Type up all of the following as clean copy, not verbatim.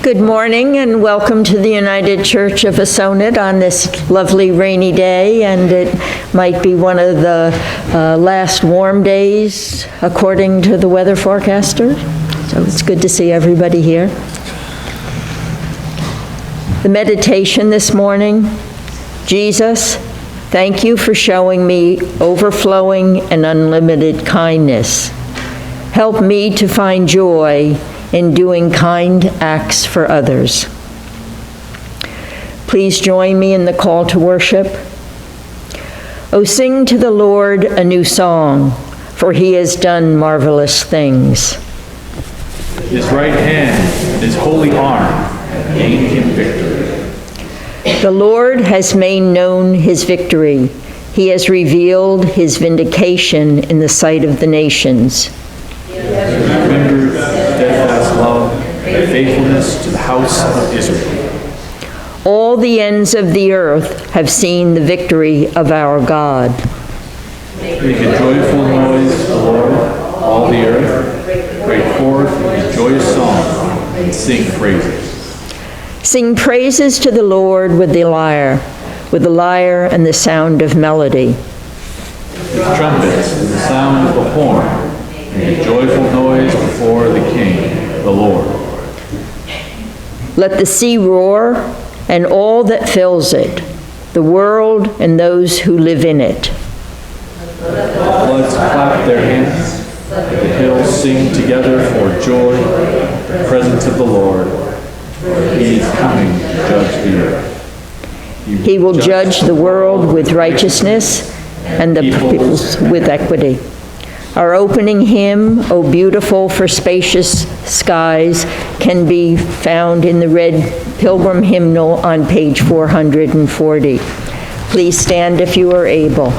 Good morning and welcome to the United Church of Assonet on this lovely rainy day, and it might be one of the last warm days according to the weather forecaster. So it's good to see everybody here. The meditation this morning: Jesus, thank you for showing me overflowing and unlimited kindness. Help me to find joy in doing kind acts for others. Please join me in the call to worship. Oh, sing to the Lord a new song, for he has done marvelous things. His right hand and his holy arm have gained him victory. The Lord has made known his victory. He has revealed his vindication in the sight of the nations. Remember steadfast love and faithfulness to the house of Israel. All the ends of the earth have seen the victory of our God. Make a joyful noise to the Lord, all the earth. Break forth with a joyous song and sing praises. Sing praises to the Lord with the lyre and the sound of melody. With trumpets and the sound of the horn. Make a joyful noise before the King, the Lord. Let the sea roar and all that fills it, the world and those who live in it. Let the floods clap their hands, let the hills sing together for joy in the presence of the Lord, for he is coming to judge the earth. He will judge the world with righteousness and the peoples with equity. Our opening hymn, O Beautiful for Spacious Skies, can be found in the red Pilgrim hymnal on page 440. Please stand if you are able.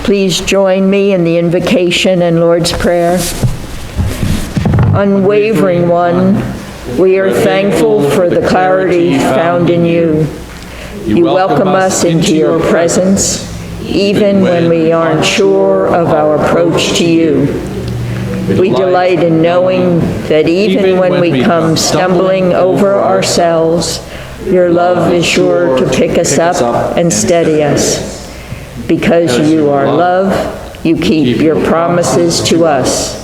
Please join me in the invocation and Lord's Prayer. Unwavering One, we are thankful for the clarity found in you. You welcome us into your presence, even when we aren't sure of our approach to you. We delight in knowing that even when we come stumbling over ourselves, your love is sure to pick us up and steady us. Because you are love, you keep your promises to us.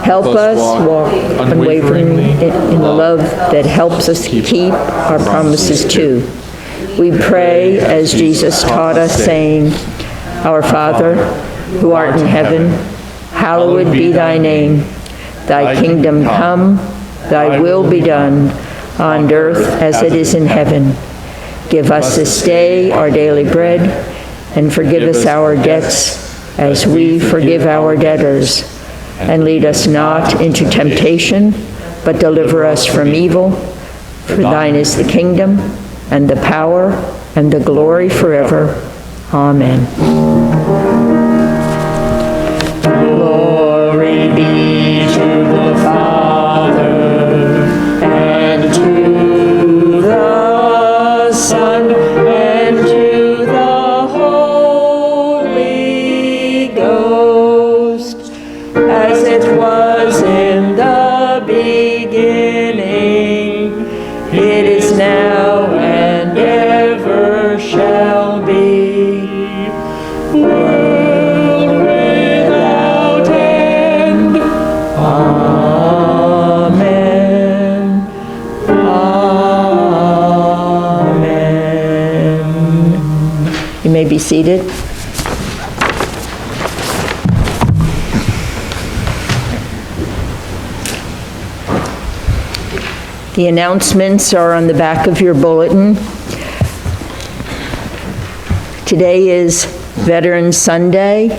Help us walk unwaveringly in the love that helps us keep our promises too. We pray as Jesus taught us, saying, Our Father, who art in heaven, hallowed be thy name. Thy kingdom come, thy will be done, on earth as it is in heaven. Give us this day our daily bread, and forgive us our debts as we forgive our debtors. And lead us not into temptation, but deliver us from evil. For thine is the kingdom, and the power, and the glory forever. Amen. Glory be to the Father, and to the Son, and to the Holy Ghost, as it was in the beginning, it is now, and ever shall be, world without end. Amen. Amen. You may be seated. The announcements are on the back of your bulletin. Today is Veterans Sunday,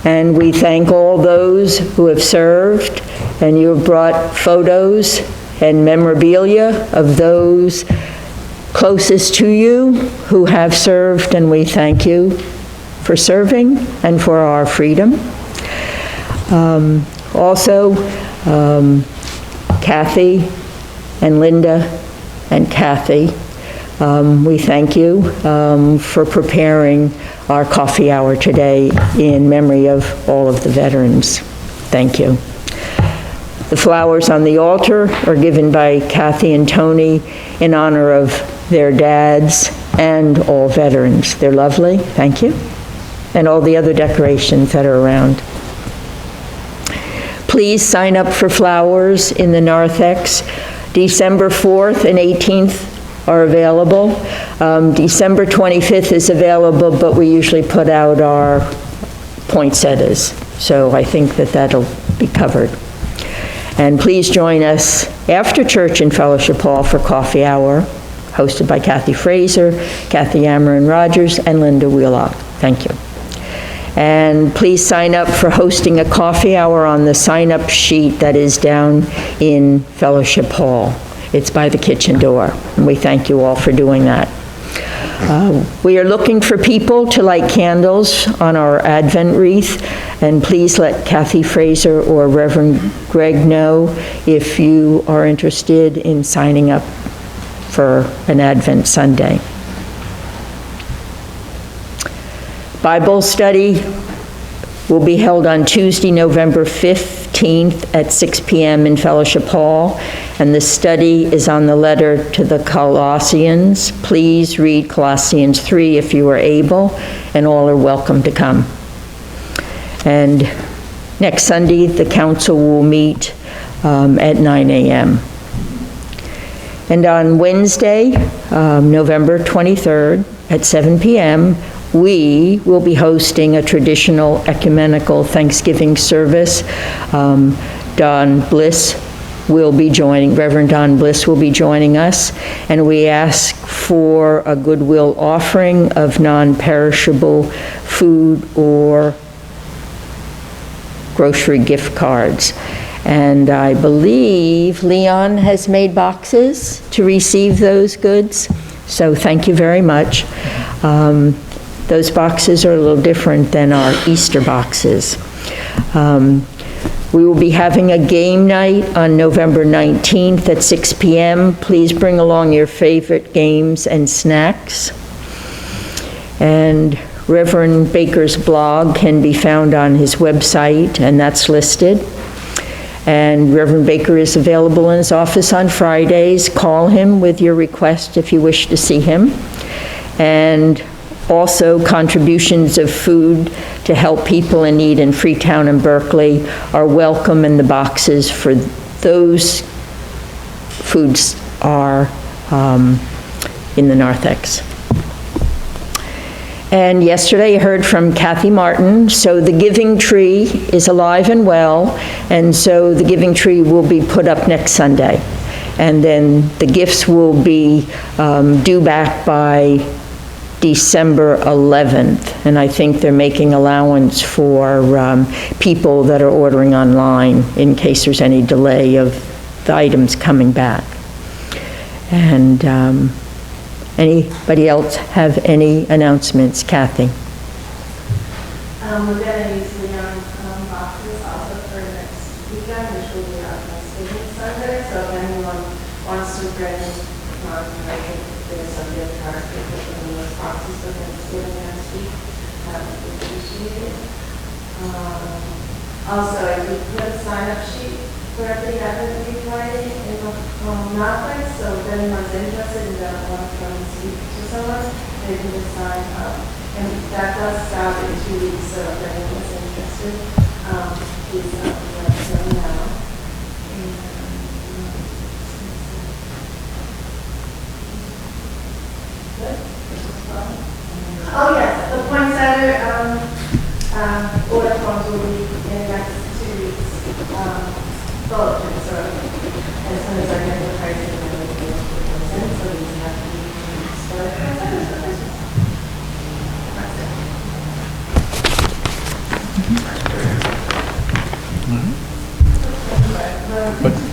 and we thank all those who have served, and you have brought photos and memorabilia of those closest to you who have served, and we thank you for serving and for our freedom. Also, Kathy and Linda and Kathy, we thank you for preparing our coffee hour today in memory of all of the veterans. Thank you. The flowers on the altar are given by Kathy and Tony in honor of their dads and all veterans. They're lovely, thank you. And all the other decorations that are around. Please sign up for flowers in the narthex. December 4th and 18th are available. December 25th is available, but we usually put out our poinsettias. So I think that that'll be covered. And please join us after church in Fellowship Hall for coffee hour, hosted by Kathy Fraser, Kathy Ameren Rogers, and Linda Wheelock. Thank you. And please sign up for hosting a coffee hour on the sign-up sheet that is down in Fellowship Hall. It's by the kitchen door, and we thank you all for doing that. We are looking for people to light candles on our Advent wreath, and please let Kathy Fraser or Reverend Greg know if you are interested in signing up for an Advent Sunday. Bible study will be held on Tuesday, November 15th at 6 p.m. in Fellowship Hall, and the study is on the letter to the Colossians. Please read Colossians 3 if you are able, and all are welcome to come. And next Sunday, the council will meet at 9 a.m. And on Wednesday, November 23rd at 7 p.m., we will be hosting a traditional ecumenical Thanksgiving service. Don Bliss will be joining, Reverend Don Bliss will be joining us, and we ask for a goodwill offering of non-perishable food or grocery gift cards. And I believe Leon has made boxes to receive those goods, so thank you very much. Those boxes are a little different than our Easter boxes. We will be having a game night on November 19th at 6 p.m. Please bring along your favorite games and snacks. And Reverend Baker's blog can be found on his website, and that's listed. And Reverend Baker is available in his office on Fridays. Call him with your request if you wish to see him. And also, contributions of food to help people in need in Freetown and Berkeley are welcome, and the boxes for those foods are in the narthex. And yesterday I heard from Kathy Martin, so the Giving Tree is alive and well, and so the Giving Tree will be put up next Sunday. And then the gifts will be due back by December 11th, and I think they're making allowance for people that are ordering online in case there's any delay of the items coming back. And anybody else have any announcements? Kathy? We're going to use the boxes also for next weekend, which will be our Thanksgiving Sunday. So if anyone wants to bring, there's some gift cards to put in those boxes for Thanksgiving next week, that would be appreciated. Also, I did put a sign-up sheet for every Advent week Friday in the narthex, so if anyone's interested in that, want to come and speak to someone, they can just sign up. And that does start in 2 weeks, so if anyone's interested, please let them know. Oh yes, the poinsettia order forms will be in the next 2 weeks. Bulletin, so as soon as I get the pricing, I will be able to put those in, so these have to be stored for Christmas. That's it.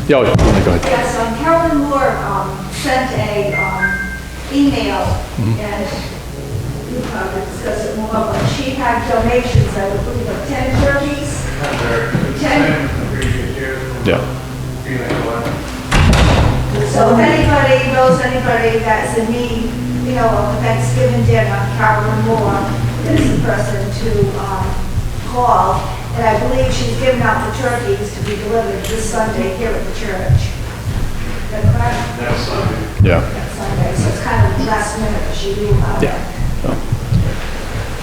Yeah, go ahead. Yes, Carolyn Moore sent a email, and you probably discuss it more, but she had donations, I believe, of 10 turkeys. 10. Yeah. So if anybody knows anybody that's in need, of a Thanksgiving dinner, Carolyn Moore is the person to call. And I believe she's given out the turkeys to be delivered this Sunday here at the church. Is that correct? Next Sunday. Yeah. Next Sunday, so it's kind of last minute that she knew about it.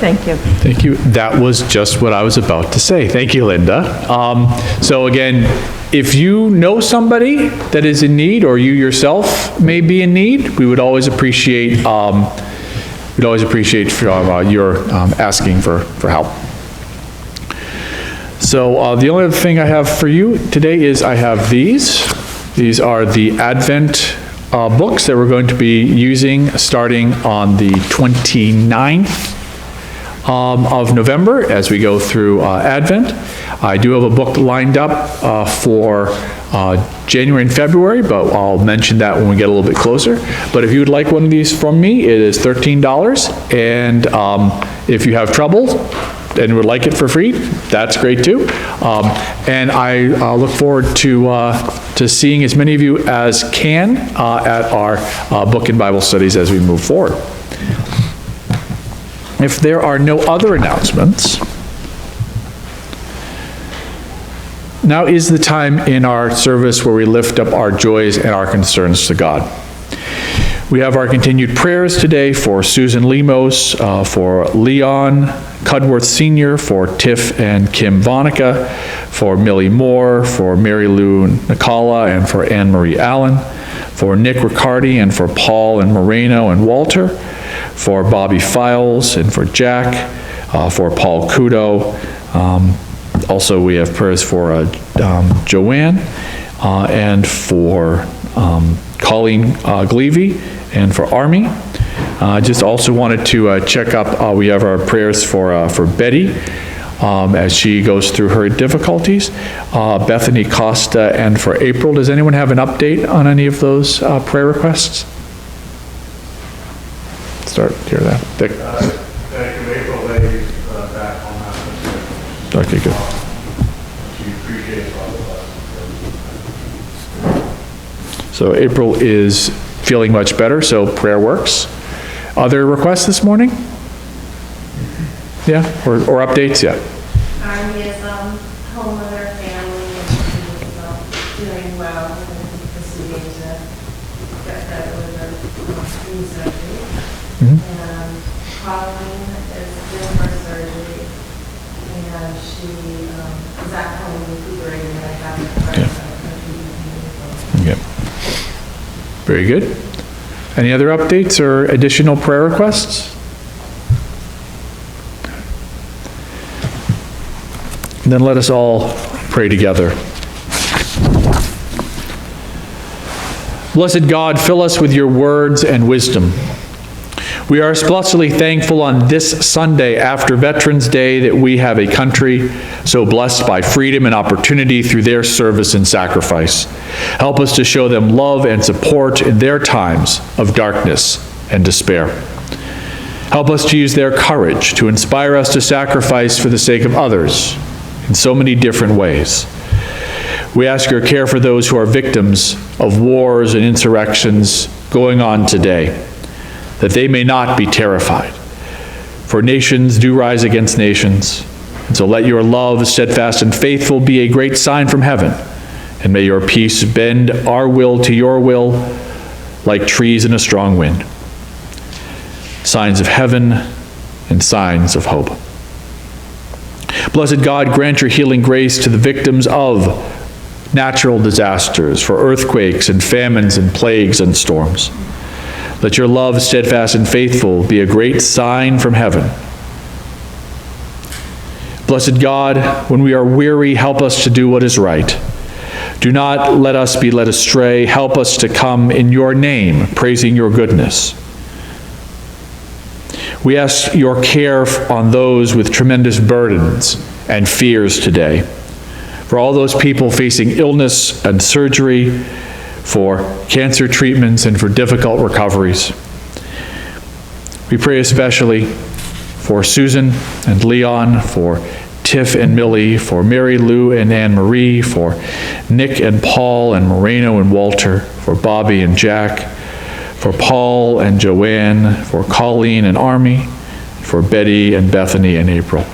Thank you. Thank you. That was just what I was about to say. Thank you, Linda. So again, if you know somebody that is in need, or you yourself may be in need, we would always appreciate your asking for help. So the only other thing I have for you today is I have these. These are the Advent books that we're going to be using starting on the 29th of November as we go through Advent. I do have a book lined up for January and February, but I'll mention that when we get a little bit closer. But if you would like one of these from me, it is $13, and if you have trouble and would like it for free, that's great too. And I look forward to seeing as many of you as can at our book and Bible studies as we move forward. If there are no other announcements, now is the time in our service where we lift up our joys and our concerns to God. We have our continued prayers today for Susan Lemos, for Leon Cudworth Sr., for Tiff and Kim Vonica, for Millie Moore, for Mary Lou Nicola, and for Anne Marie Allen, for Nick Riccardi, and for Paul and Moreno and Walter, for Bobby Files, and for Jack, for Paul Kudo. Also, we have prayers for Joanne, and for Colleen Glevey, and for Army. Just also wanted to check up, we have our prayers for Betty as she goes through her difficulties, Bethany Costa, and for April. Does anyone have an update on any of those prayer requests? Start here, that. Dick. Thank you, Okay, good. So April is feeling much better, so prayer works. Other requests this morning? Yeah, or updates? Yeah. Army is home with her family and she's doing well and proceeding to get better with her knee surgery. And Colleen is doing her surgery and she is at home recuperating and I haven't heard from her. Okay. Very good. Any other updates or additional prayer requests? Then let us all pray together. Blessed God, fill us with your words and wisdom. We are especially thankful on this Sunday after Veterans Day that we have a country so blessed by freedom and opportunity through their service and sacrifice. Help us to show them love and support in their times of darkness and despair. Help us to use their courage to inspire us to sacrifice for the sake of others in so many different ways. We ask your care for those who are victims of wars and insurrections going on today, that they may not be terrified. For nations do rise against nations, and so let your love, steadfast and faithful, be a great sign from heaven, and may your peace bend our will to your will like trees in a strong wind. Signs of heaven and signs of hope. Blessed God, grant your healing grace to the victims of natural disasters, for earthquakes and famines and plagues and storms. Let your love, steadfast and faithful, be a great sign from heaven. Blessed God, when we are weary, help us to do what is right. Do not let us be led astray. Help us to come in your name, praising your goodness. We ask your care on those with tremendous burdens and fears today. For all those people facing illness and surgery, for cancer treatments and for difficult recoveries. We pray especially for Susan and Leon, for Tiff and Millie, for Mary Lou and Anne Marie, for Nick and Paul and Moreno and Walter, for Bobby and Jack, for Paul and Joanne, for Colleen and Army, for Betty and Bethany and April.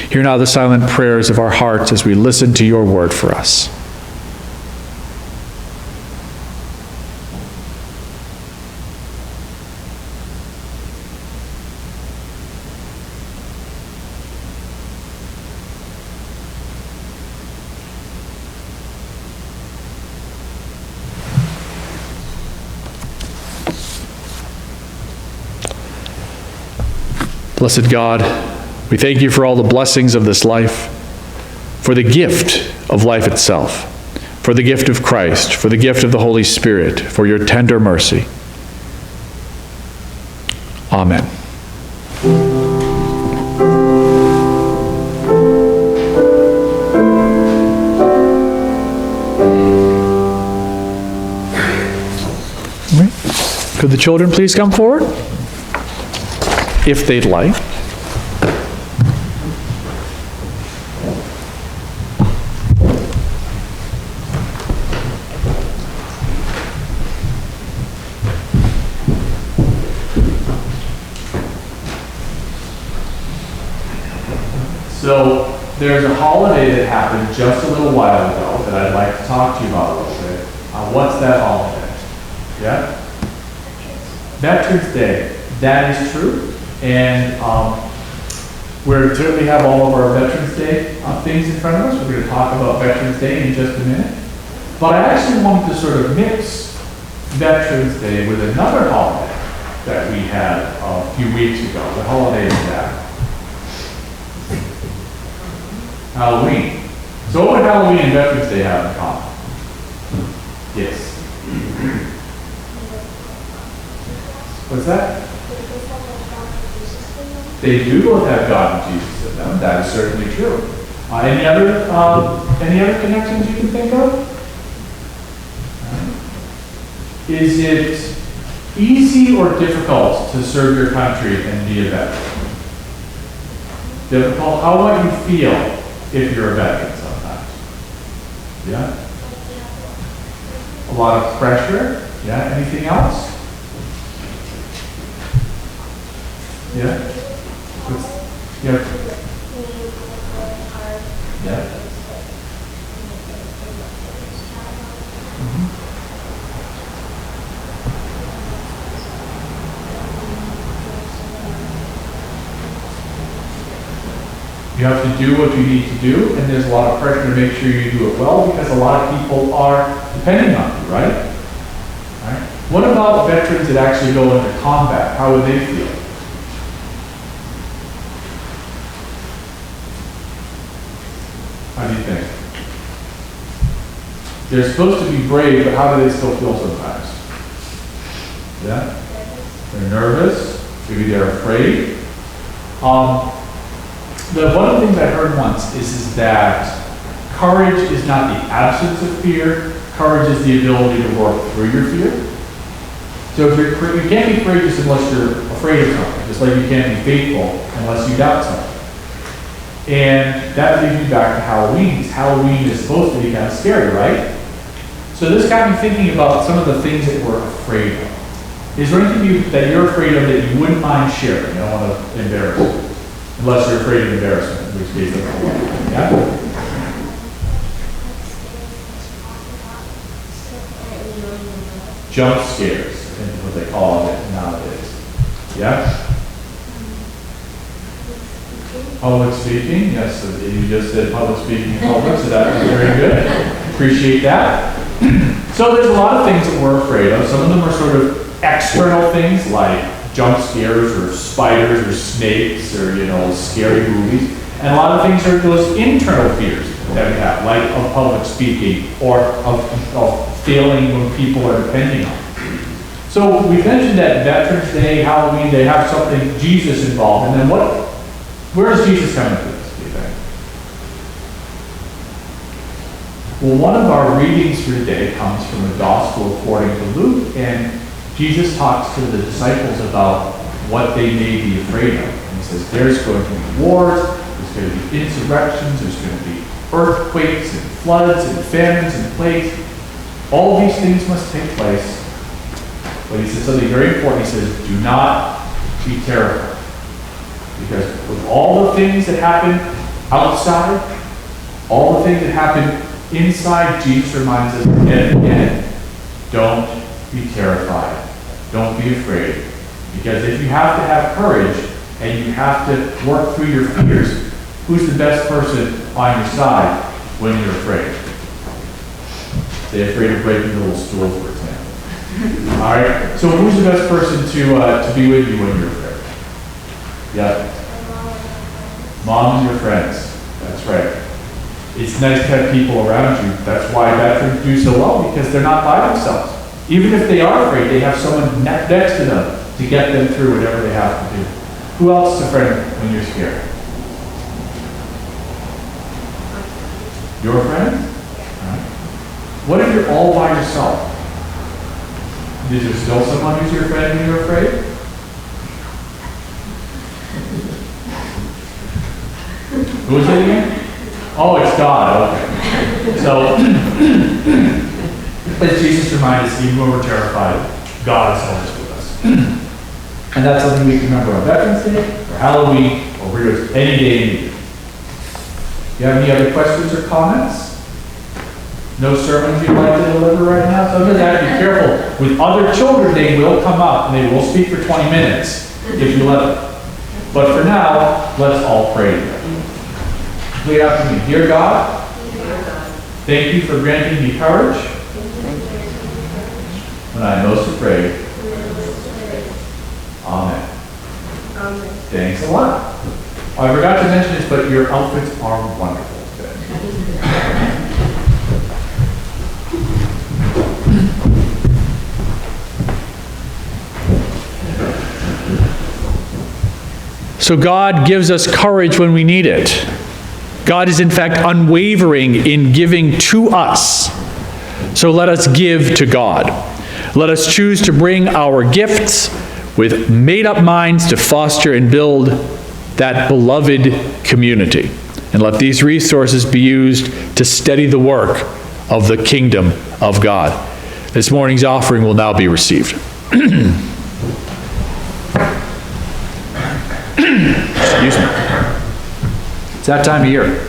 Hear now the silent prayers of our hearts as we listen to your word for us. Blessed God, we thank you for all the blessings of this life, for the gift of life itself, for the gift of Christ, for the gift of the Holy Spirit, for your tender mercy. Amen. Could the children please come forward? If they'd like. So there's a holiday that happened just a little while ago that I'd like to talk to you about a little bit. What's that holiday? Yeah? Veterans Day. That is true. And we certainly have all of our Veterans Day things in front of us. We're going to talk about Veterans Day in just a minute. But I actually wanted to sort of mix Veterans Day with another holiday that we had a few weeks ago. The holiday is that? Halloween. So what would Halloween and Veterans Day have in common? Yes. What's that? They do both have God and Jesus in them. That is certainly true. Any other connections you can think of? Is it easy or difficult to serve your country and be a veteran? difficult? How might you feel if you're a veteran sometimes? Yeah? A lot of pressure? Yeah? Anything else? Yeah? Yeah? Yeah? You have to do what you need to do, and there's a lot of pressure to make sure you do it well because a lot of people are depending on you, right? Right? What about veterans that actually go into combat? How would they feel? How do you think? They're supposed to be brave, but how do they still feel sometimes? Yeah? They're nervous. Maybe they're afraid. One of the things I heard once is that courage is not the absence of fear. Courage is the ability to work through your fear. So if you can't be courageous unless you're afraid of something, just like you can't be faithful unless you doubt something. And that leads me back to Halloween. Halloween is supposed to be kind of scary, right? So this got me thinking about some of the things that we're afraid of. Is there anything that you're afraid of that you wouldn't mind sharing? You don't want to embarrass you. Unless you're afraid of embarrassment, in which case that's okay. Yeah? Jump scares, is what they call it nowadays. Yeah? Public speaking, yes, so you just said public speaking in public, so that was very good. Appreciate that. So there's a lot of things that we're afraid of. Some of them are sort of external things like jump scares or spiders or snakes or, scary movies. And a lot of things are those internal fears that we have, like of public speaking or of failing when people are depending on you. So we mentioned that Veterans Day, Halloween, they have something Jesus involved. And then where is Jesus coming to this, do you think? Well, one of our readings for today comes from the Gospel according to Luke, and Jesus talks to the disciples about what they may be afraid of. And he says, there's going to be wars, there's going to be insurrections, there's going to be earthquakes and floods and famines and plagues. All these things must take place. But he says something very important. He says, do not be terrified. Because with all the things that happen outside, all the things that happen inside, Jesus reminds us again and again, don't be terrified. Don't be afraid. Because if you have to have courage and you have to work through your fears, who's the best person on your side when you're afraid? Say afraid of breaking the little stool, for example. All right? So who's the best person to be with you when you're afraid? Yeah. Mom and your friends. That's right. It's nice to have people around you. That's why veterans do so well, because they're not by themselves. Even if they are afraid, they have someone next to them to get them through whatever they have to do. Who else is a friend when you're scared? Your friend? Right. What if you're all by yourself? Is there still someone who's your friend when you're afraid? Who is it again? Oh, it's God. Okay. So, as Jesus reminds us, even when we're terrified, God is always with us. And that's something we can remember on Veterans Day, or Halloween, or really any day in the year. Do you have any other questions or comments? No sermons you'd like to deliver right now? So just have to be careful. With other children, they will come up and they will speak for 20 minutes if you let them. But for now, let's all pray together. Please after me. Dear God, thank you for granting me courage when I am most afraid. Amen. Thanks a lot. Oh, I forgot to mention this, but your outfits are wonderful today. So God gives us courage when we need it. God is in fact unwavering in giving to us. So let us give to God. Let us choose to bring our gifts with made-up minds to foster and build that beloved community. And let these resources be used to steady the work of the kingdom of God. This morning's offering will now be received. Excuse me. It's that time of year.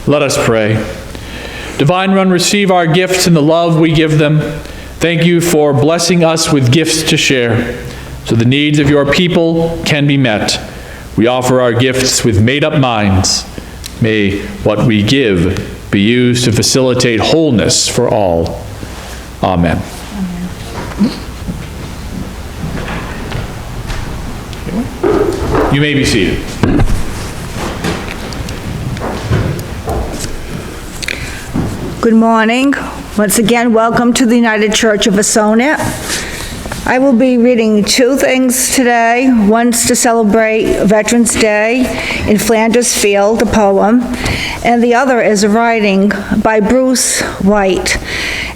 Let us pray. Divine One, receive our gifts and the love we give them. Thank you for blessing us with gifts to share, so the needs of your people can be met. We offer our gifts with made-up minds. May what we give be used to facilitate wholeness for all. Amen. You may be seated. Good morning. Once again, welcome to the United Church of Assonet. I will be reading two things today. One's to celebrate Veterans Day in Flanders Field, a poem, and the other is a writing by Bruce White.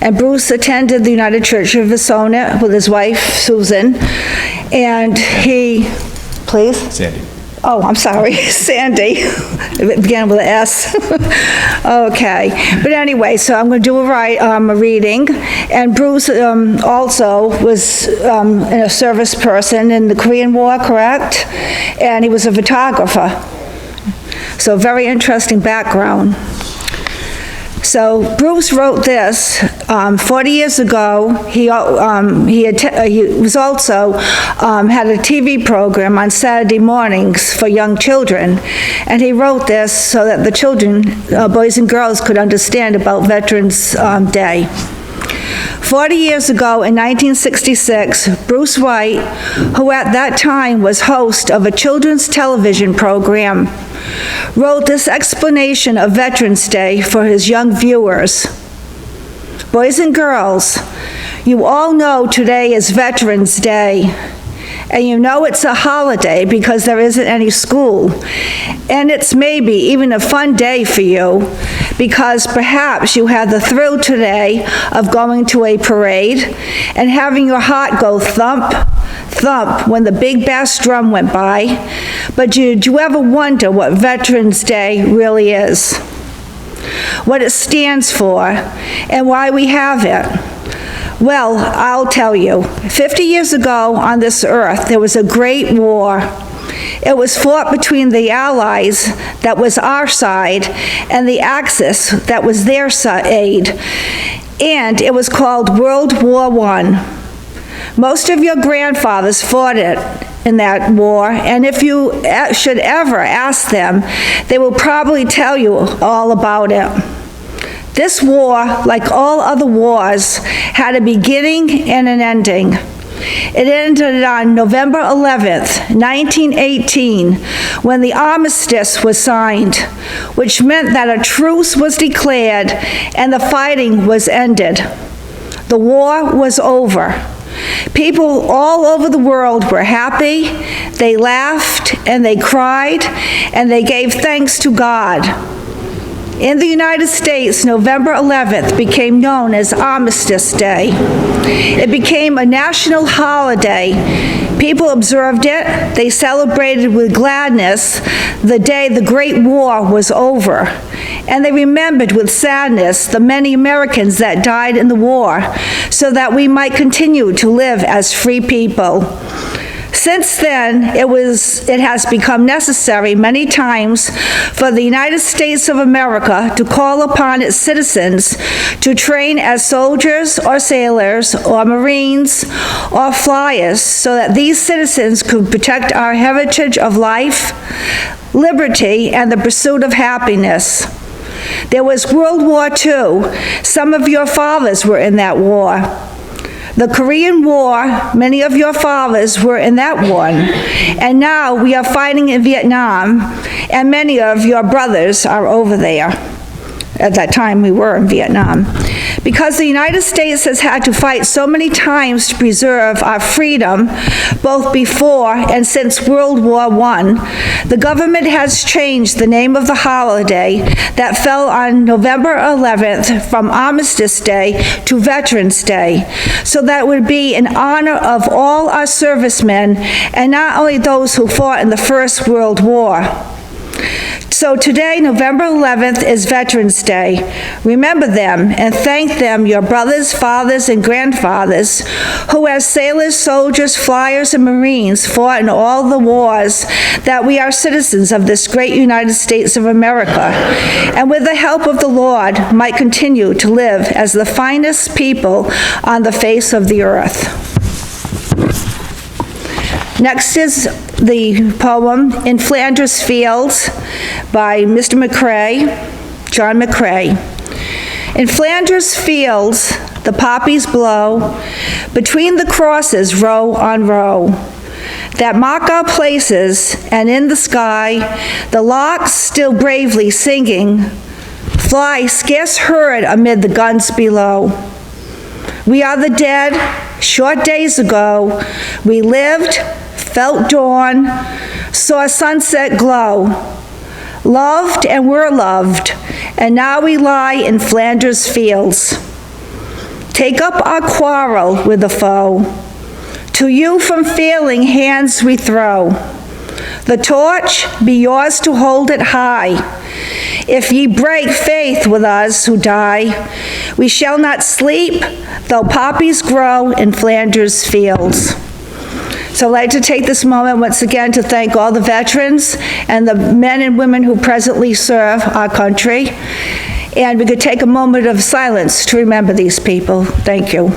And Bruce attended the United Church of Assonet with his wife, Susan, and he, please? Sandy. Oh, I'm sorry, Sandy. It began with an S. Okay, but anyway, so I'm going to do a reading, and Bruce also was a service person in the Korean War, correct? And he was a photographer. So very interesting background. So Bruce wrote this 40 years ago. He was also had a TV program on Saturday mornings for young children, and he wrote this so that the children, boys and girls, could understand about Veterans Day. 40 years ago, in 1966, Bruce White, who at that time was host of a children's television program, wrote this explanation of Veterans Day for his young viewers. Boys and girls, you all know today is Veterans Day, and you know it's a holiday because there isn't any school. And it's maybe even a fun day for you because perhaps you had the thrill today of going to a parade and having your heart go thump, thump when the big bass drum went by. But did you ever wonder what Veterans Day really is? What it stands for and why we have it? Well, I'll tell you. 50 years ago on this earth, there was a great war. It was fought between the Allies, that was our side, and the Axis, that was their side. And it was called World War I. Most of your grandfathers fought it in that war, and if you should ever ask them, they will probably tell you all about it. This war, like all other wars, had a beginning and an ending. It ended on November 11th, 1918, when the armistice was signed, which meant that a truce was declared and the fighting was ended. The war was over. People all over the world were happy, they laughed, and they cried, and they gave thanks to God. In the United States, November 11th became known as Armistice Day. It became a national holiday. People observed it, they celebrated with gladness the day the Great War was over, and they remembered with sadness the many Americans that died in the war so that we might continue to live as free people. Since then, it has become necessary many times for the United States of America to call upon its citizens to train as soldiers or sailors or Marines or flyers so that these citizens could protect our heritage of life, liberty, and the pursuit of happiness. There was World War II. Some of your fathers were in that war. The Korean War, many of your fathers were in that one, and now we are fighting in Vietnam, and many of your brothers are over there. At that time, we were in Vietnam. Because the United States has had to fight so many times to preserve our freedom, both before and since World War I, the government has changed the name of the holiday that fell on November 11th from Armistice Day to Veterans Day, so that it would be in honor of all our servicemen and not only those who fought in the First World War. So today, November 11th, is Veterans Day. Remember them and thank them, your brothers, fathers, and grandfathers, who as sailors, soldiers, flyers, and Marines fought in all the wars, that we are citizens of this great United States of America, and with the help of the Lord, might continue to live as the finest people on the face of the earth. Next is the poem In Flanders Fields by Mr. McCrae, John McCrae. In Flanders Fields, the poppies blow, between the crosses row on row, that mark our places, and in the sky, the larks still bravely singing, fly scarce heard amid the guns below. We are the dead, short days ago. We lived, felt dawn, saw sunset glow, loved and were loved, and now we lie in Flanders fields. Take up our quarrel with the foe. To you from failing hands we throw. The torch be yours to hold it high. If ye break faith with us who die, we shall not sleep, though poppies grow in Flanders fields. So I'd like to take this moment once again to thank all the veterans and the men and women who presently serve our country. And we could take a moment of silence to remember these people. Thank you.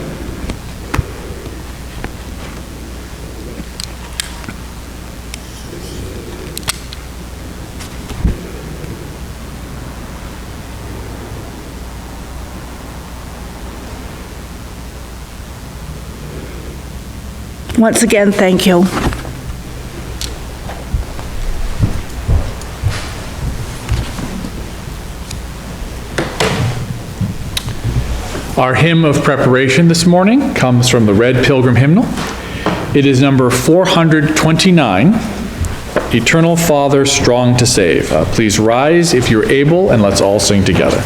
Once again, thank you. Our hymn of preparation this morning comes from the Red Pilgrim Hymnal. It is number 429, Eternal Father, Strong to Save. Please rise if you're able, and let's all sing together.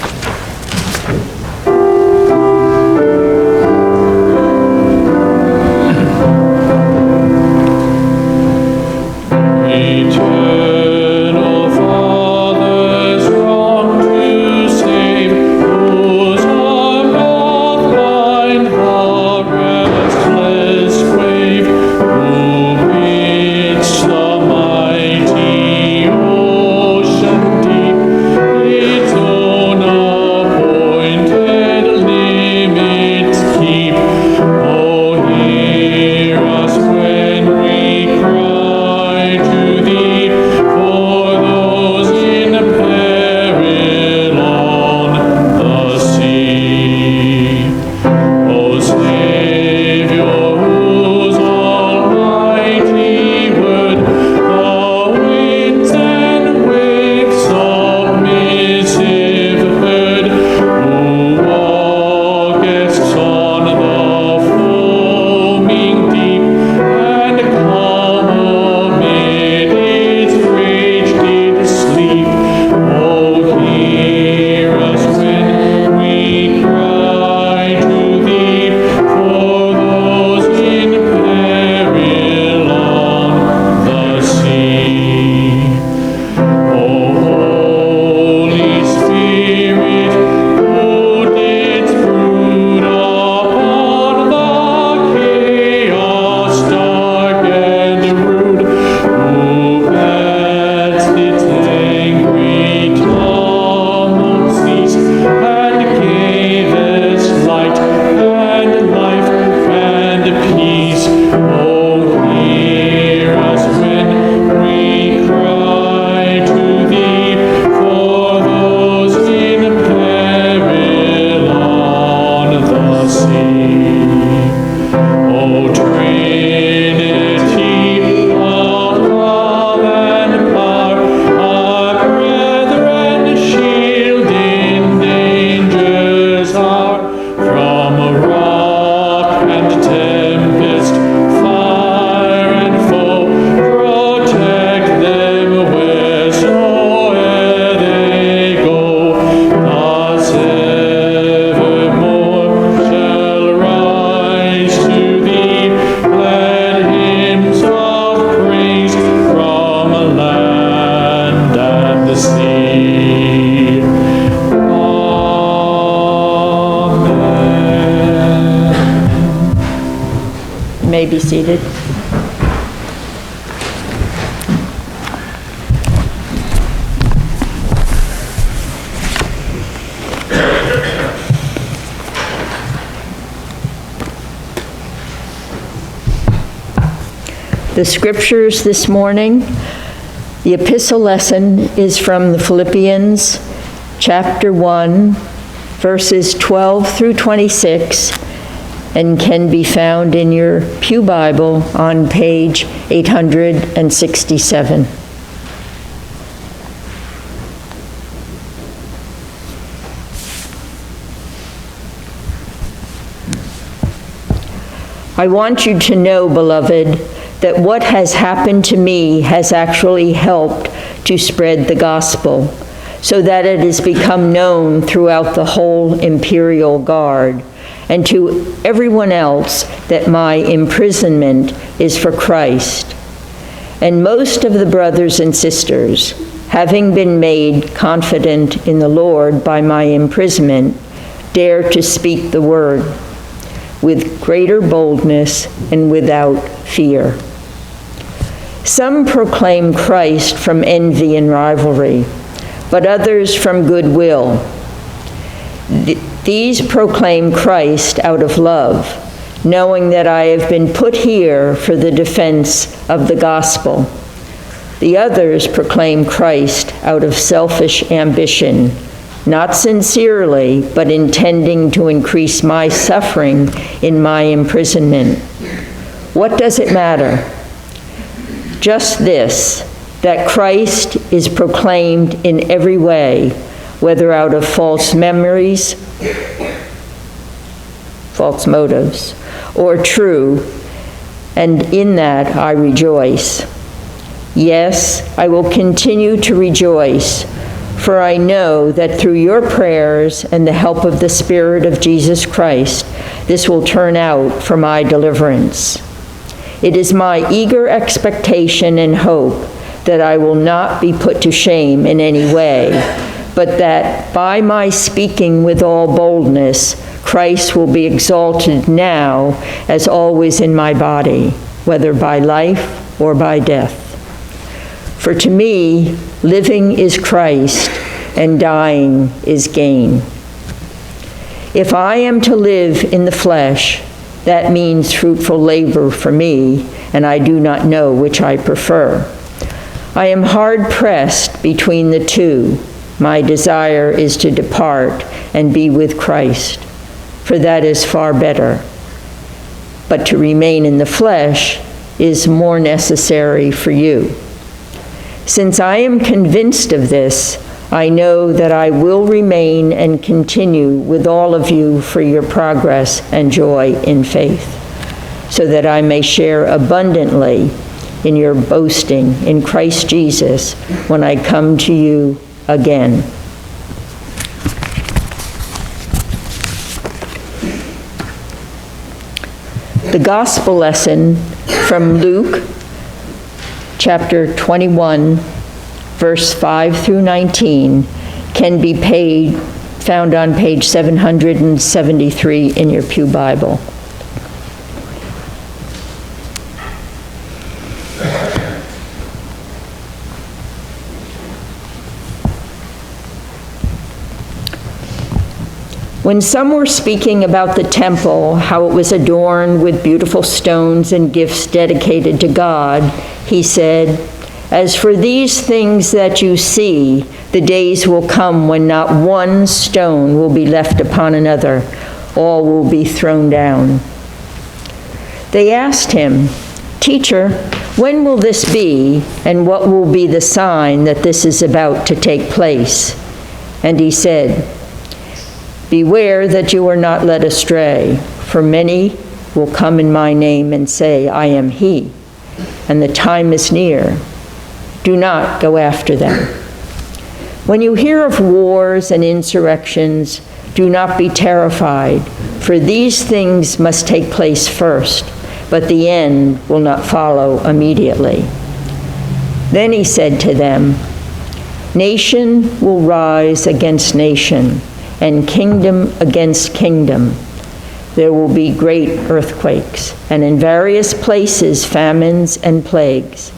May be seated. The scriptures this morning, the epistle lesson is from the Philippians, chapter 1, verses 12 through 26, and can be found in your Pew Bible on page 867. I want you to know, beloved, that what has happened to me has actually helped to spread the gospel, so that it has become known throughout the whole imperial guard, and to everyone else that my imprisonment is for Christ. And most of the brothers and sisters, having been made confident in the Lord by my imprisonment, dare to speak the word with greater boldness and without fear. Some proclaim Christ from envy and rivalry, but others from goodwill. These proclaim Christ out of love, knowing that I have been put here for the defense of the gospel. The others proclaim Christ out of selfish ambition, not sincerely, but intending to increase my suffering in my imprisonment. What does it matter? Just this, that Christ is proclaimed in every way, whether out of false memories, false motives, or true, and in that I rejoice. Yes, I will continue to rejoice, for I know that through your prayers and the help of the Spirit of Jesus Christ, this will turn out for my deliverance. It is my eager expectation and hope that I will not be put to shame in any way, but that by my speaking with all boldness, Christ will be exalted now as always in my body, whether by life or by death. For to me, living is Christ, and dying is gain. If I am to live in the flesh, that means fruitful labor for me, and I do not know which I prefer. I am hard-pressed between the two. My desire is to depart and be with Christ, for that is far better. But to remain in the flesh is more necessary for you. Since I am convinced of this, I know that I will remain and continue with all of you for your progress and joy in faith, so that I may share abundantly in your boasting in Christ Jesus when I come to you again. The Gospel lesson from Luke, chapter 21, verse 5 through 19, can be found on page 773 in your Pew Bible. When some were speaking about the temple, how it was adorned with beautiful stones and gifts dedicated to God, he said, "As for these things that you see, the days will come when not one stone will be left upon another. All will be thrown down." They asked him, "Teacher, when will this be, and what will be the sign that this is about to take place?" And he said, "Beware that you are not led astray, for many will come in my name and say, 'I am he,' and the time is near. Do not go after them. When you hear of wars and insurrections, do not be terrified, for these things must take place first, but the end will not follow immediately." Then he said to them, "Nation will rise against nation, and kingdom against kingdom. There will be great earthquakes, and in various places famines and plagues,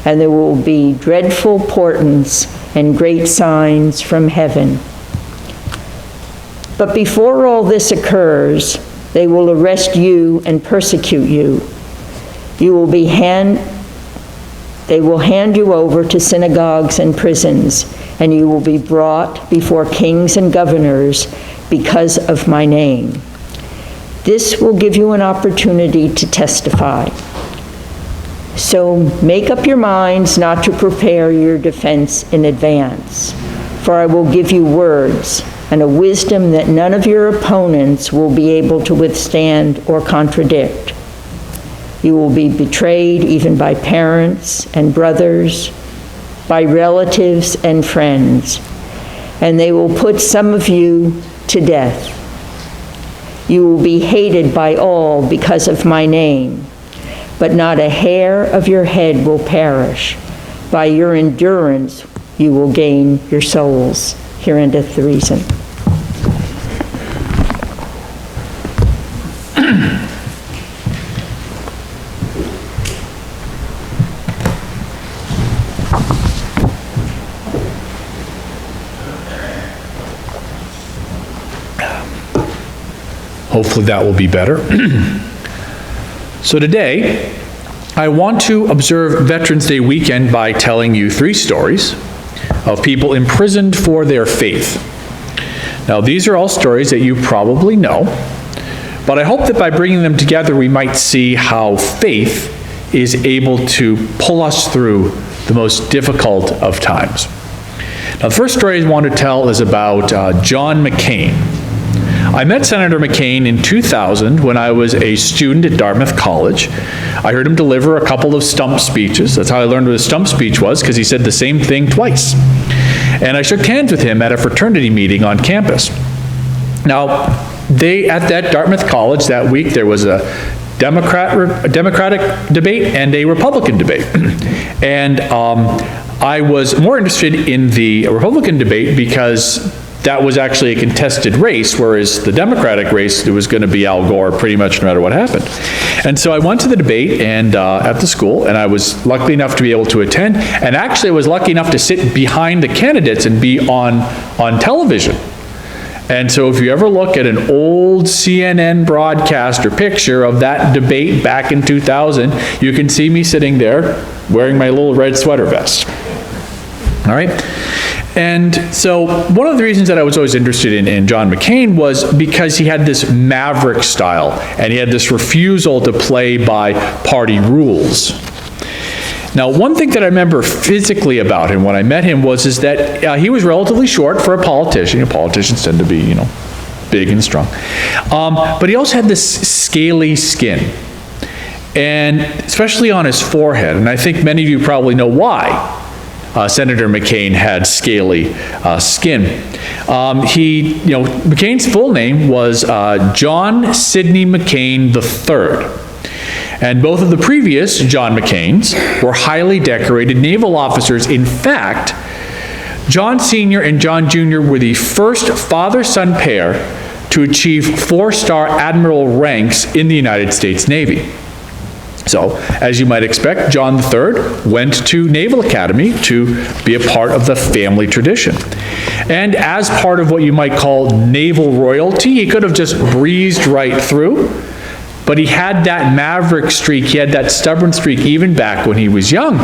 and there will be dreadful portents and great signs from heaven. But before all this occurs, they will arrest you and persecute you. They will hand you over to synagogues and prisons, and you will be brought before kings and governors because of my name. This will give you an opportunity to testify. So make up your minds not to prepare your defense in advance, for I will give you words and a wisdom that none of your opponents will be able to withstand or contradict. You will be betrayed even by parents and brothers, by relatives and friends, and they will put some of you to death. You will be hated by all because of my name, but not a hair of your head will perish. By your endurance you will gain your souls. Here endeth the reason. Hopefully that will be better. So today, I want to observe Veterans Day weekend by telling you 3 stories of people imprisoned for their faith. Now, these are all stories that you probably know, but I hope that by bringing them together, we might see how faith is able to pull us through the most difficult of times. Now, the first story I want to tell is about John McCain. I met Senator McCain in 2000 when I was a student at Dartmouth College. I heard him deliver a couple of stump speeches. That's how I learned what a stump speech was, because he said the same thing twice. And I shook hands with him at a fraternity meeting on campus. Now, at that Dartmouth College that week, there was a Democratic debate and a Republican debate. And I was more interested in the Republican debate because that was actually a contested race, whereas the Democratic race, it was going to be Al Gore pretty much no matter what happened. And so I went to the debate and at the school, and I was lucky enough to be able to attend, and actually I was lucky enough to sit behind the candidates and be on television. And so if you ever look at an old CNN broadcast or picture of that debate back in 2000, you can see me sitting there wearing my little red sweater vest. All right? And so one of the reasons that I was always interested in John McCain was because he had this maverick style, and he had this refusal to play by party rules. Now, one thing that I remember physically about him when I met him was that he was relatively short for a politician. You know, politicians tend to be, big and strong. But he also had this scaly skin, and especially on his forehead. And I think many of you probably know why Senator McCain had scaly skin. McCain's full name was John Sidney McCain III. And both of the previous John McCains were highly decorated naval officers. In fact, John Sr. and John Jr. were the first father-son pair to achieve 4-star admiral ranks in the United States Navy. So, as you might expect, John III went to Naval Academy to be a part of the family tradition. And as part of what you might call naval royalty, he could have just breezed right through. But he had that maverick streak, he had that stubborn streak even back when he was young.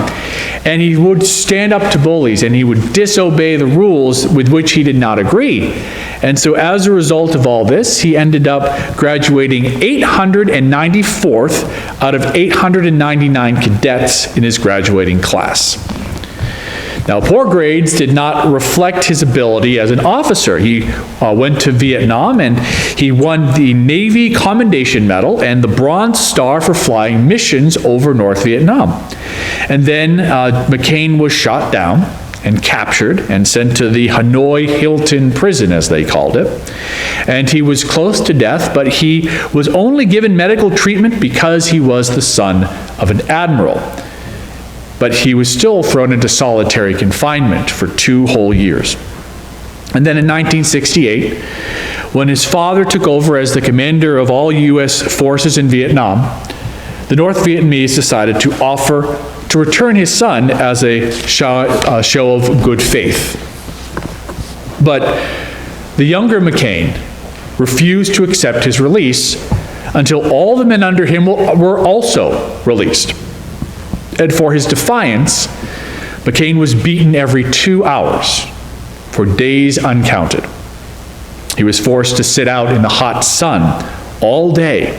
And he would stand up to bullies, and he would disobey the rules with which he did not agree. And so as a result of all this, he ended up graduating 894th out of 899 cadets in his graduating class. Now, poor grades did not reflect his ability as an officer. He went to Vietnam, and he won the Navy Commendation Medal and the Bronze Star for flying missions over North Vietnam. And then McCain was shot down and captured and sent to the Hanoi Hilton prison, as they called it. And he was close to death, but he was only given medical treatment because he was the son of an admiral. But he was still thrown into solitary confinement for 2 whole years. And then in 1968, when his father took over as the commander of all U.S. forces in Vietnam, the North Vietnamese decided to offer to return his son as a show of good faith. But the younger McCain refused to accept his release until all the men under him were also released. And for his defiance, McCain was beaten every 2 hours for days uncounted. He was forced to sit out in the hot sun all day,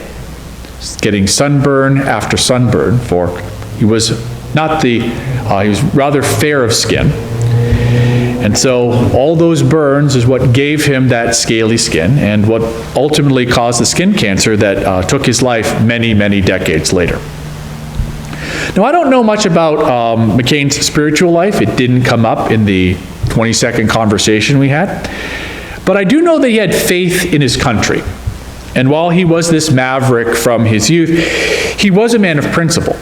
getting sunburn after sunburn, for he was rather fair of skin. And so all those burns is what gave him that scaly skin, and what ultimately caused the skin cancer that took his life many, many decades later. Now, I don't know much about McCain's spiritual life. It didn't come up in the 20-second conversation we had. But I do know that he had faith in his country. And while he was this maverick from his youth, he was a man of principle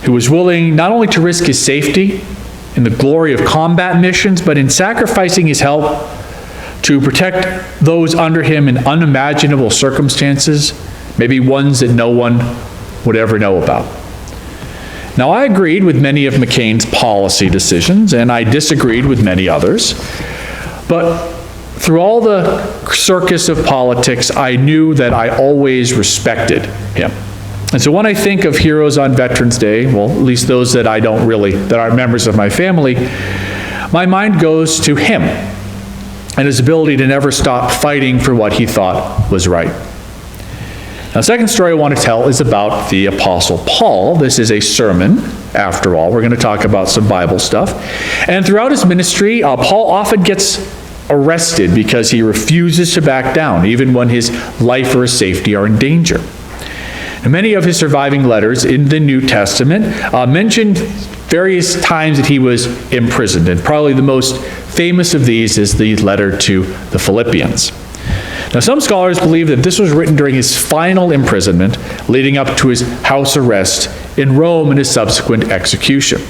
who was willing not only to risk his safety in the glory of combat missions, but in sacrificing his health to protect those under him in unimaginable circumstances, maybe ones that no one would ever know about. Now, I agreed with many of McCain's policy decisions, and I disagreed with many others. But through all the circus of politics, I knew that I always respected him. And so when I think of heroes on Veterans Day, well, at least those that that are members of my family, my mind goes to him and his ability to never stop fighting for what he thought was right. Now, the second story I want to tell is about the Apostle Paul. This is a sermon, after all. We're going to talk about some Bible stuff. And throughout his ministry, Paul often gets arrested because he refuses to back down, even when his life or his safety are in danger. And many of his surviving letters in the New Testament mentioned various times that he was imprisoned, and probably the most famous of these is the letter to the Philippians. Now, some scholars believe that this was written during his final imprisonment, leading up to his house arrest in Rome and his subsequent execution.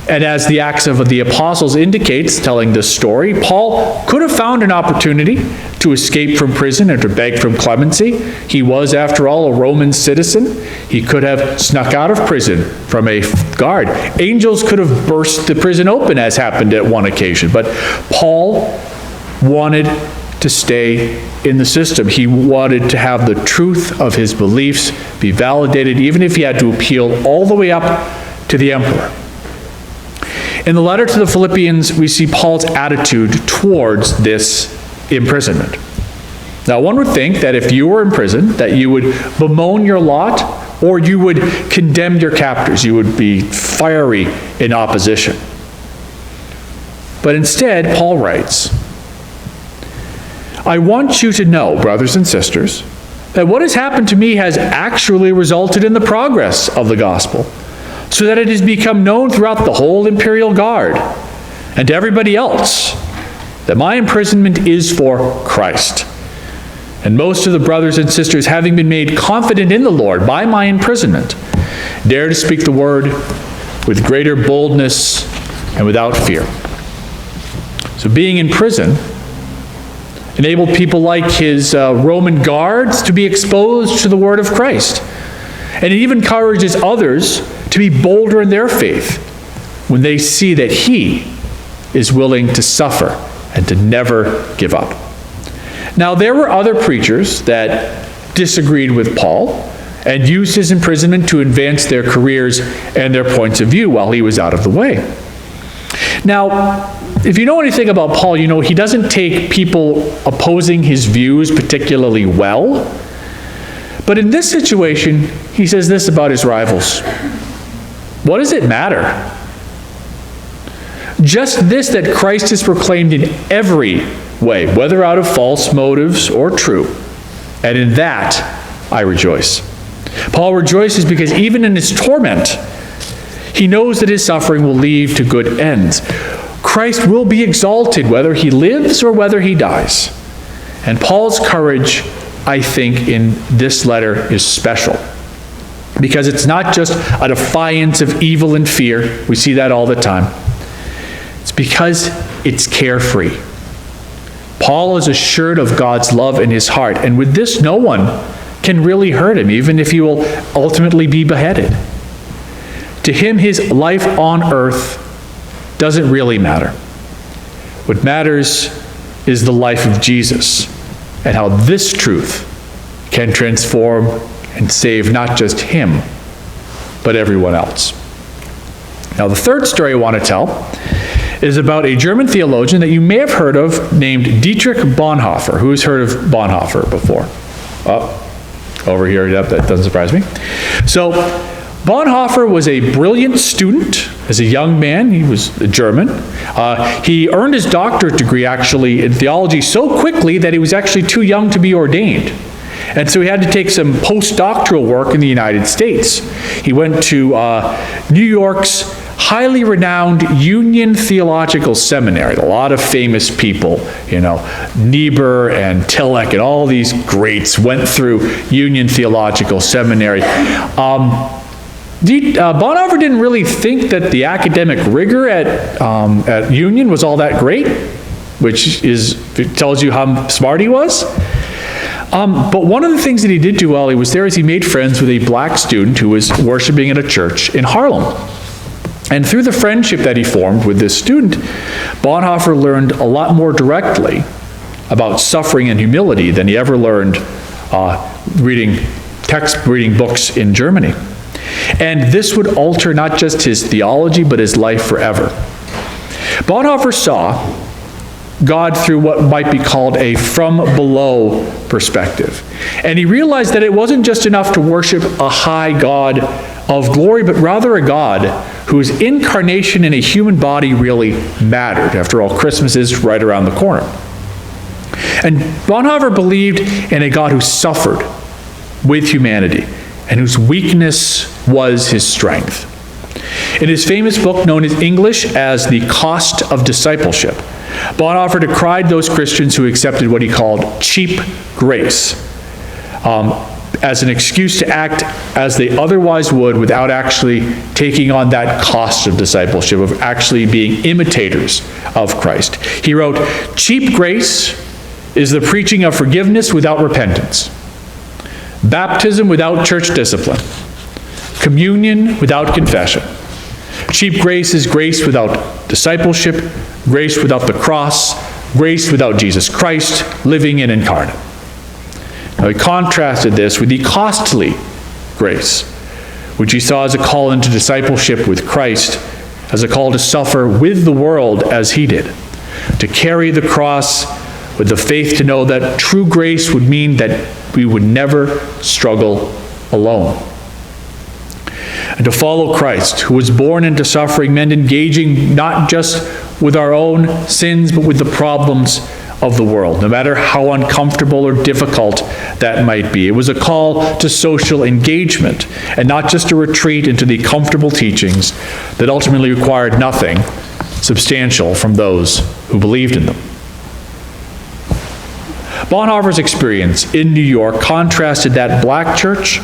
And as the Acts of the Apostles indicates, telling this story, Paul could have found an opportunity to escape from prison and to beg from clemency. He was, after all, a Roman citizen. He could have snuck out of prison from a guard. Angels could have burst the prison open, as happened at one occasion. But Paul wanted to stay in the system. He wanted to have the truth of his beliefs be validated, even if he had to appeal all the way up to the emperor. In the letter to the Philippians, we see Paul's attitude towards this imprisonment. Now, one would think that if you were in prison, that you would bemoan your lot, or you would condemn your captors. You would be fiery in opposition. But instead, Paul writes, "I want you to know, brothers and sisters, that what has happened to me has actually resulted in the progress of the gospel, so that it has become known throughout the whole imperial guard and to everybody else that my imprisonment is for Christ. And most of the brothers and sisters, having been made confident in the Lord by my imprisonment, dare to speak the word with greater boldness and without fear." So being in prison enabled people like his Roman guards to be exposed to the word of Christ. And it even encourages others to be bolder in their faith when they see that he is willing to suffer and to never give up. Now, there were other preachers that disagreed with Paul and used his imprisonment to advance their careers and their points of view while he was out of the way. Now, if you know anything about Paul, you know he doesn't take people opposing his views particularly well. But in this situation, he says this about his rivals: "What does it matter? Just this, that Christ is proclaimed in every way, whether out of false motives or true. And in that I rejoice." Paul rejoices because even in his torment, he knows that his suffering will lead to good ends. Christ will be exalted whether he lives or whether he dies. And Paul's courage, I think, in this letter is special, because it's not just a defiance of evil and fear. We see that all the time. It's because it's carefree. Paul is assured of God's love in his heart, and with this, no one can really hurt him, even if he will ultimately be beheaded. To him, his life on earth doesn't really matter. What matters is the life of Jesus, and how this truth can transform and save not just him, but everyone else. Now, the third story I want to tell is about a German theologian that you may have heard of named Dietrich Bonhoeffer. Who's heard of Bonhoeffer before? Oh, over here, yep, that doesn't surprise me. So, Bonhoeffer was a brilliant student as a young man. He was a German. He earned his doctorate degree, actually, in theology so quickly that he was actually too young to be ordained. And so he had to take some postdoctoral work in the United States. He went to New York's highly renowned Union Theological Seminary. A lot of famous people, Niebuhr and Tillich and all these greats went through Union Theological Seminary. Bonhoeffer didn't really think that the academic rigor at Union was all that great, which tells you how smart he was. But one of the things that he did do while he was there is he made friends with a black student who was worshiping at a church in Harlem. And through the friendship that he formed with this student, Bonhoeffer learned a lot more directly about suffering and humility than he ever learned reading books in Germany. And this would alter not just his theology, but his life forever. Bonhoeffer saw God through what might be called a from below perspective. And he realized that it wasn't just enough to worship a high God of glory, but rather a God whose incarnation in a human body really mattered. After all, Christmas is right around the corner. And Bonhoeffer believed in a God who suffered with humanity and whose weakness was his strength. In his famous book known in English as The Cost of Discipleship, Bonhoeffer decried those Christians who accepted what he called cheap grace as an excuse to act as they otherwise would without actually taking on that cost of discipleship, of actually being imitators of Christ. He wrote, "Cheap grace is the preaching of forgiveness without repentance, baptism without church discipline, communion without confession. Cheap grace is grace without discipleship, grace without the cross, grace without Jesus Christ, living and incarnate." Now he contrasted this with the costly grace, which he saw as a call into discipleship with Christ, as a call to suffer with the world as he did, to carry the cross with the faith to know that true grace would mean that we would never struggle alone. And to follow Christ, who was born into suffering, meant engaging not just with our own sins, but with the problems of the world, no matter how uncomfortable or difficult that might be. It was a call to social engagement, and not just a retreat into the comfortable teachings that ultimately required nothing substantial from those who believed in them. Bonhoeffer's experience in New York contrasted that black church,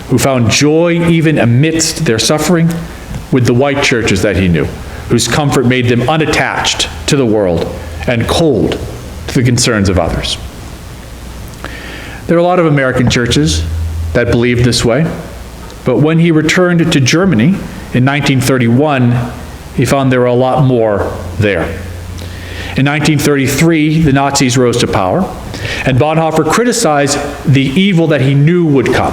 who found joy even amidst their suffering, with the white churches that he knew, whose comfort made them unattached to the world and cold to the concerns of others. There are a lot of American churches that believed this way, but when he returned to Germany in 1931, he found there were a lot more there. In 1933, the Nazis rose to power, and Bonhoeffer criticized the evil that he knew would come.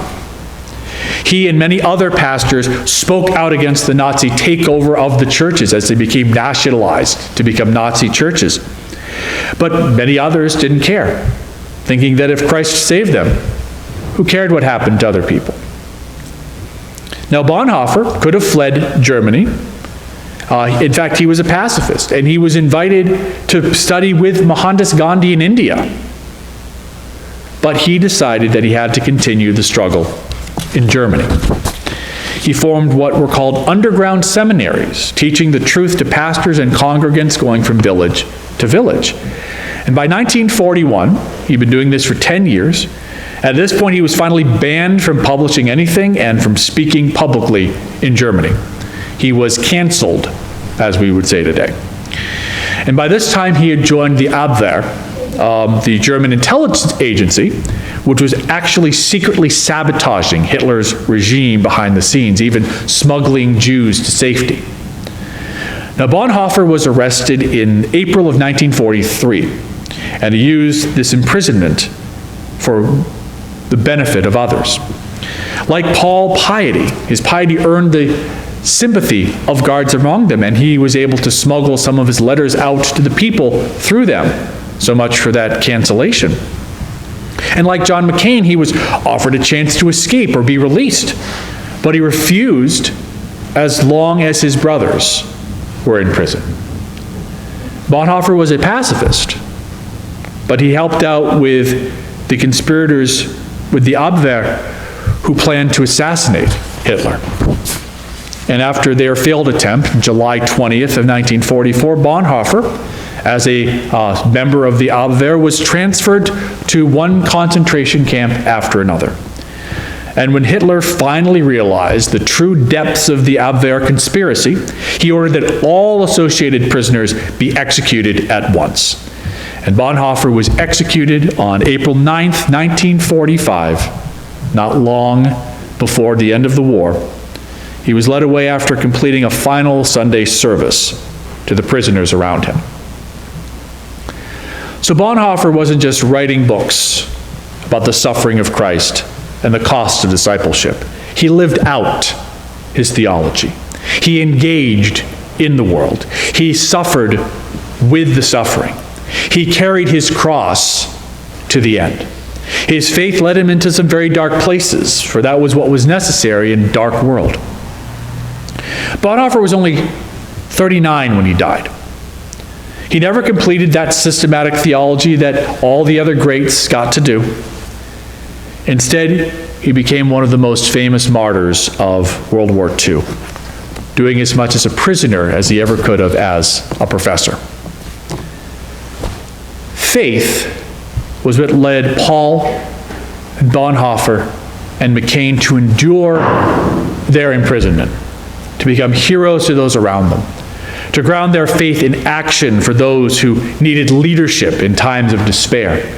He and many other pastors spoke out against the Nazi takeover of the churches as they became nationalized to become Nazi churches. But many others didn't care, thinking that if Christ saved them, who cared what happened to other people? Now, Bonhoeffer could have fled Germany. In fact, he was a pacifist, and he was invited to study with Mohandas Gandhi in India. But he decided that he had to continue the struggle in Germany. He formed what were called underground seminaries, teaching the truth to pastors and congregants going from village to village. And by 1941, he'd been doing this for 10 years. At this point, he was finally banned from publishing anything and from speaking publicly in Germany. He was canceled, as we would say today. And by this time, he had joined the Abwehr, the German intelligence agency, which was actually secretly sabotaging Hitler's regime behind the scenes, even smuggling Jews to safety. Now, Bonhoeffer was arrested in April of 1943, and he used this imprisonment for the benefit of others. Like Paul, his piety earned the sympathy of guards among them, and he was able to smuggle some of his letters out to the people through them. So much for that cancellation. And like John McCain, he was offered a chance to escape or be released, but he refused as long as his brothers were in prison. Bonhoeffer was a pacifist, but he helped out with the conspirators with the Abwehr who planned to assassinate Hitler. And after their failed attempt, July 20th of 1944, Bonhoeffer, as a member of the Abwehr, was transferred to one concentration camp after another. And when Hitler finally realized the true depths of the Abwehr conspiracy, he ordered that all associated prisoners be executed at once. And Bonhoeffer was executed on April 9th, 1945, not long before the end of the war. He was led away after completing a final Sunday service to the prisoners around him. So Bonhoeffer wasn't just writing books about the suffering of Christ and the cost of discipleship. He lived out his theology. He engaged in the world. He suffered with the suffering. He carried his cross to the end. His faith led him into some very dark places, for that was what was necessary in a dark world. Bonhoeffer was only 39 when he died. He never completed that systematic theology that all the other greats got to do. Instead, he became one of the most famous martyrs of World War II, doing as much as a prisoner as he ever could have as a professor. Faith was what led Paul and Bonhoeffer and McCain to endure their imprisonment, to become heroes to those around them, to ground their faith in action for those who needed leadership in times of despair.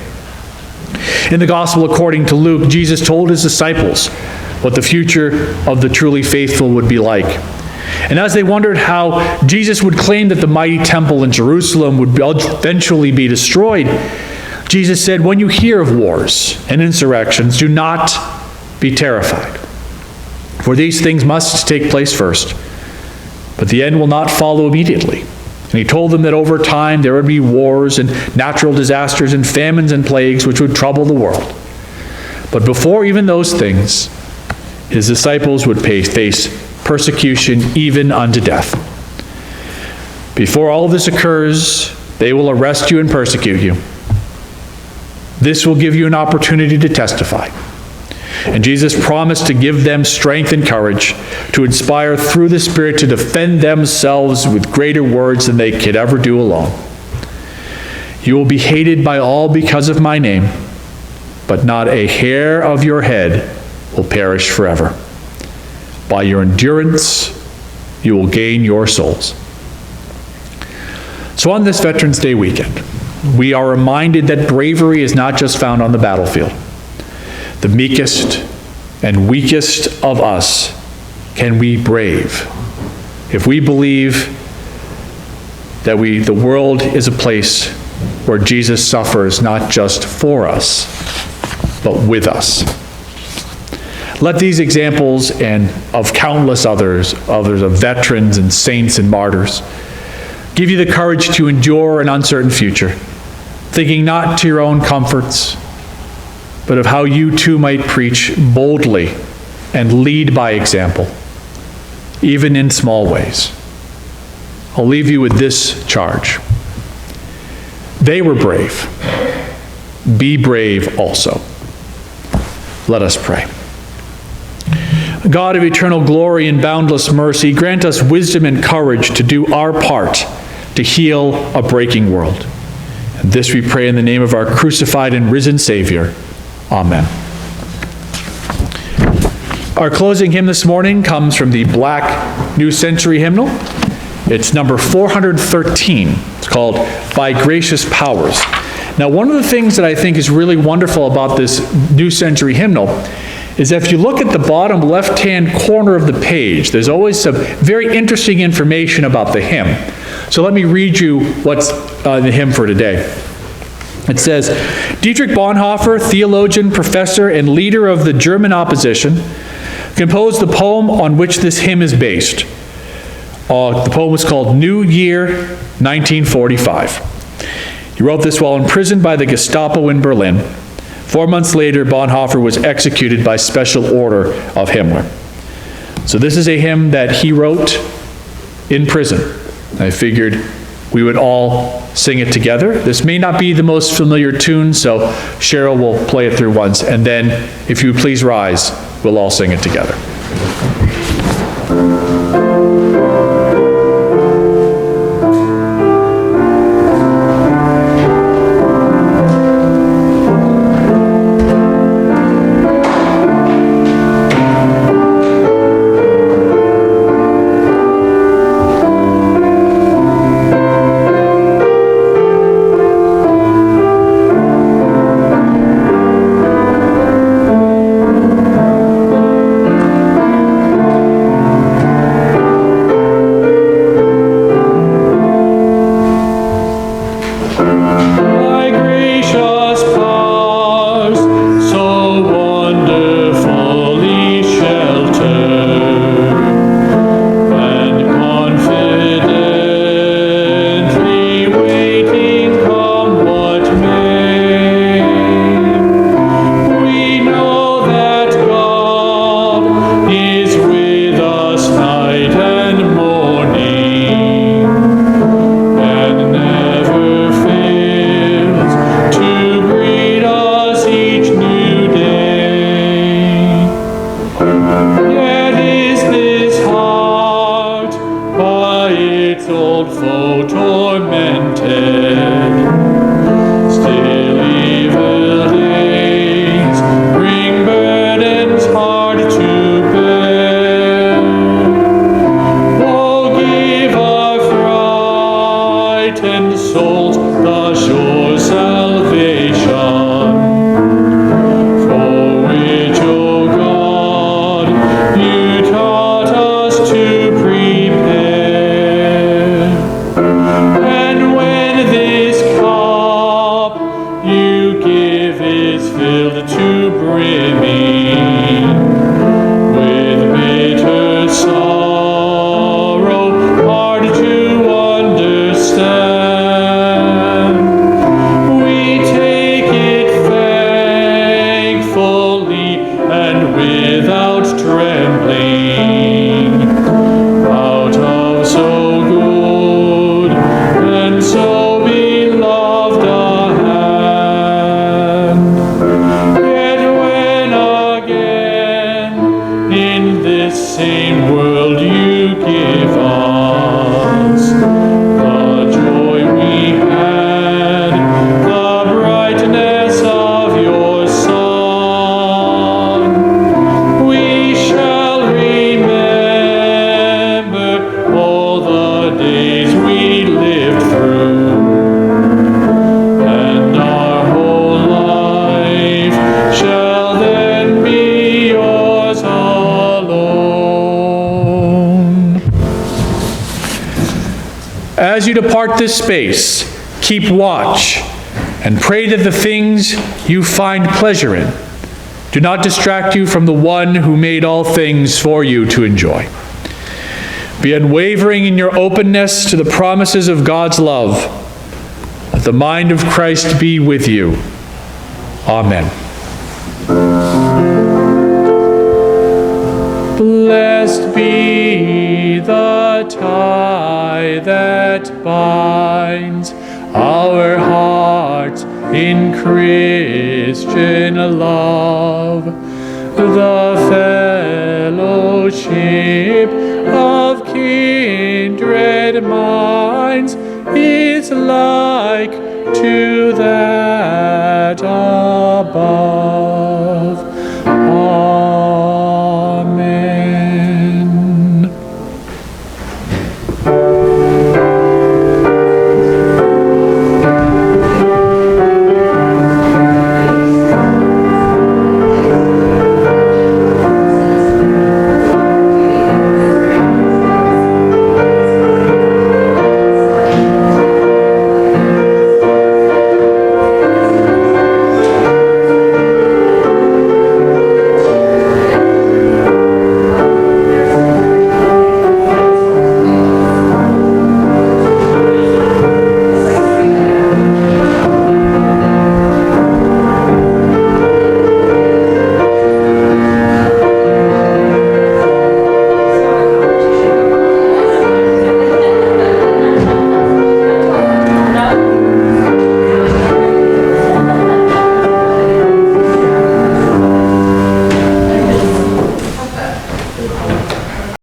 In the Gospel according to Luke, Jesus told his disciples what the future of the truly faithful would be like. And as they wondered how Jesus would claim that the mighty temple in Jerusalem would eventually be destroyed, Jesus said, "When you hear of wars and insurrections, do not be terrified. For these things must take place first, but the end will not follow immediately." And he told them that over time there would be wars and natural disasters and famines and plagues which would trouble the world. But before even those things, his disciples would face persecution even unto death. Before all this occurs, they will arrest you and persecute you. This will give you an opportunity to testify. And Jesus promised to give them strength and courage to inspire through the Spirit to defend themselves with greater words than they could ever do alone. You will be hated by all because of my name, but not a hair of your head will perish forever. By your endurance, you will gain your souls. So on this Veterans Day weekend, we are reminded that bravery is not just found on the battlefield. The meekest and weakest of us can be brave if we believe that the world is a place where Jesus suffers not just for us, but with us. Let these examples and of countless others of veterans and saints and martyrs, give you the courage to endure an uncertain future, thinking not to your own comforts, but of how you too might preach boldly and lead by example, even in small ways. I'll leave you with this charge. They were brave. Be brave also. Let us pray. God of eternal glory and boundless mercy, grant us wisdom and courage to do our part to heal a breaking world. And this we pray in the name of our crucified and risen Savior. Amen. Our closing hymn this morning comes from the Black New Century Hymnal. It's number 413. It's called By Gracious Powers. Now, one of the things that I think is really wonderful about this New Century Hymnal is that if you look at the bottom left-hand corner of the page, there's always some very interesting information about the hymn. So let me read you what's the hymn for today. It says, Dietrich Bonhoeffer, theologian, professor, and leader of the German opposition, composed the poem on which this hymn is based. The poem was called New Year, 1945. He wrote this while imprisoned by the Gestapo in Berlin. 4 months later, Bonhoeffer was executed by special order of Himmler. So this is a hymn that he wrote in prison. I figured we would all sing it together. This may not be the most familiar tune, so Cheryl will play it through once, and then if you would please rise, we'll all sing it together. As you depart this space, keep watch and pray that the things you find pleasure in do not distract you from the one who made all things for you to enjoy. Be unwavering in your openness to the promises of God's love. Let the mind of Christ be with you. Amen. Blessed be the tie that binds our hearts in Christian love, the fellowship of kindred minds is like to that above.